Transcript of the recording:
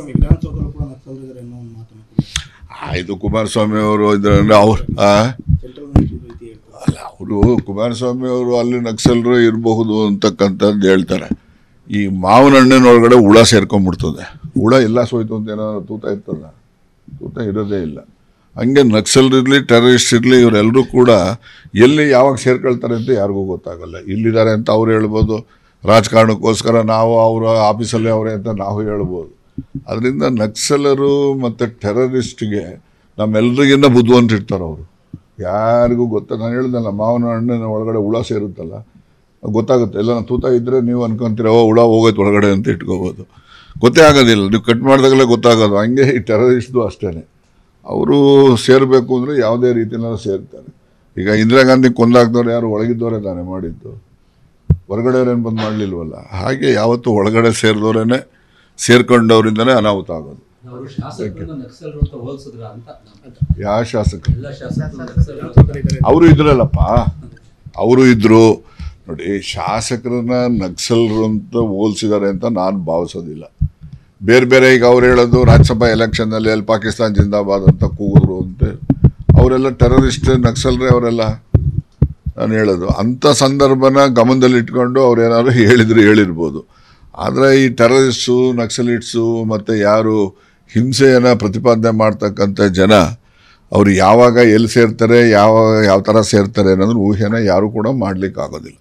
ವಿಧಾನಸೌಧಲ್ಲೂ ಕೂಡ ನಕ್ಸಲರಿದ್ದಾರೆ ಅನ್ನೋ ಒಂದು ಮಾತನ್ನು ಆಯಿತು. ಕುಮಾರಸ್ವಾಮಿ ಅವರು ಇದ್ರೆ ಅವ್ರು ಅಲ್ಲ, ಅವರು ಕುಮಾರಸ್ವಾಮಿ ಅವರು ಅಲ್ಲಿ ನಕ್ಸಲರು ಇರಬಹುದು ಅಂತಕ್ಕಂಥದ್ದು ಹೇಳ್ತಾರೆ. ಈ ಮಾವಿನ ಹಣ್ಣಿನೊಳಗಡೆ ಹುಳ ಸೇರ್ಕೊಂಡ್ಬಿಡ್ತದೆ. ಹುಳ ಎಲ್ಲ ಸೋಯ್ತು ಅಂತ ಏನಾದ್ರು ತೂತ ಇರ್ತದ? ತೂತ ಇರೋದೇ ಇಲ್ಲ. ಹಂಗೆ ನಕ್ಸಲರಿರಲಿ ಟೆರರಿಸ್ಟ್ ಇರಲಿ ಇವರೆಲ್ಲರೂ ಕೂಡ ಎಲ್ಲಿ ಯಾವಾಗ ಸೇರ್ಕೊಳ್ತಾರೆ ಅಂತ ಯಾರಿಗೂ ಗೊತ್ತಾಗಲ್ಲ. ಇಲ್ಲಿದ್ದಾರೆ ಅಂತ ಅವ್ರು ಹೇಳ್ಬೋದು, ರಾಜಕಾರಣಕ್ಕೋಸ್ಕರ ನಾವು ಅವರ ಆಫೀಸಲ್ಲೇ ಅವರೇ ಅಂತ ನಾವು ಹೇಳ್ಬೋದು. ಅದರಿಂದ ನಕ್ಸಲರು ಮತ್ತು ಟೆರರಿಸ್ಟ್ಗೆ ನಮ್ಮೆಲ್ಲರಿಗಿನ್ನ ಬುದ್ಧಿವಂತಿರ್ತಾರೆ ಅವರು. ಯಾರಿಗೂ ಗೊತ್ತ. ನಾನು ಹೇಳ್ದಲ್ಲ, ಮಾವಿನ ಹಣ್ಣಿನ ಒಳಗಡೆ ಹುಳ ಸೇರುತ್ತಲ್ಲ, ಗೊತ್ತಾಗುತ್ತೆ. ಎಲ್ಲ ತೂತ ಇದ್ದರೆ ನೀವು ಅನ್ಕೊಂತೀರ ಹುಳ ಹೋಗೋದು ಒಳಗಡೆ ಅಂತ ಇಟ್ಕೋಬೋದು. ಗೊತ್ತೇ ಆಗೋದಿಲ್ಲ, ನೀವು ಕಟ್ ಮಾಡಿದಾಗಲೇ ಗೊತ್ತಾಗೋದು. ಹಂಗೆ ಈ ಟೆರರಿಸ್ಟ್ದು ಅಷ್ಟೇ. ಅವರು ಸೇರಬೇಕು ಅಂದರೆ ಯಾವುದೇ ರೀತಿಯಲ್ಲ ಸೇರ್ತಾರೆ. ಈಗ ಇಂದಿರಾ ಗಾಂಧಿ ಕೊಂದಾಕ್ದವ್ರು ಯಾರು ಒಳಗಿದ್ದವರೇ ತಾನೇ ಮಾಡಿದ್ದು, ಹೊರಗಡೆಯವ್ರೇನು ಬಂದು ಮಾಡಲಿಲ್ವಲ್ಲ. ಹಾಗೆ ಯಾವತ್ತೂ ಒಳಗಡೆ ಸೇರಿದವರೇ ಸೇರ್ಕೊಂಡವರಿಂದನೇ ಅನಾಹುತ ಆಗೋದು. ಯಾವ ಶಾಸಕರು? ಅವರು ಇದ್ರಲ್ಲಪ್ಪ, ಅವರು ಇದ್ರು ನೋಡಿ. ಶಾಸಕರನ್ನ ನಕ್ಸಲರು ಅಂತ ಹೋಲಿಸಿದ್ದಾರೆ ಅಂತ ನಾನು ಭಾವಿಸೋದಿಲ್ಲ. ಬೇರೆ ಬೇರೆ ಈಗ ಅವ್ರು ಹೇಳೋದು ರಾಜ್ಯಸಭಾ ಎಲೆಕ್ಷನ್ನಲ್ಲಿ ಅಲ್ಲಿ ಪಾಕಿಸ್ತಾನ ಜಿಂದಾಬಾದ್ ಅಂತ ಕೂಗಿದ್ರು ಅಂತೆ. ಅವರೆಲ್ಲ ಟೆರರಿಸ್ಟ್ ನಕ್ಸಲರೇ ಅವರೆಲ್ಲ. ನಾನು ಹೇಳೋದು ಅಂಥ ಸಂದರ್ಭನ ಗಮನದಲ್ಲಿಟ್ಕೊಂಡು ಅವ್ರು ಏನಾದ್ರು ಹೇಳಿರ್ಬೋದು. ಆದರೆ ಈ ಟೆರರಿಸ್ಟು ನಕ್ಸಲಿಟ್ಸು ಮತ್ತು ಯಾರು ಹಿಂಸೆಯನ್ನು ಪ್ರತಿಪಾದನೆ ಮಾಡ್ತಕ್ಕಂಥ ಜನ, ಅವರು ಯಾವಾಗ ಎಲ್ಲಿ ಸೇರ್ತಾರೆ, ಯಾವ ಥರ ಸೇರ್ತಾರೆ ಅನ್ನೋದ್ರ ಊಹೆನ ಯಾರು ಕೂಡ ಮಾಡಲಿಕ್ಕಾಗೋದಿಲ್ಲ.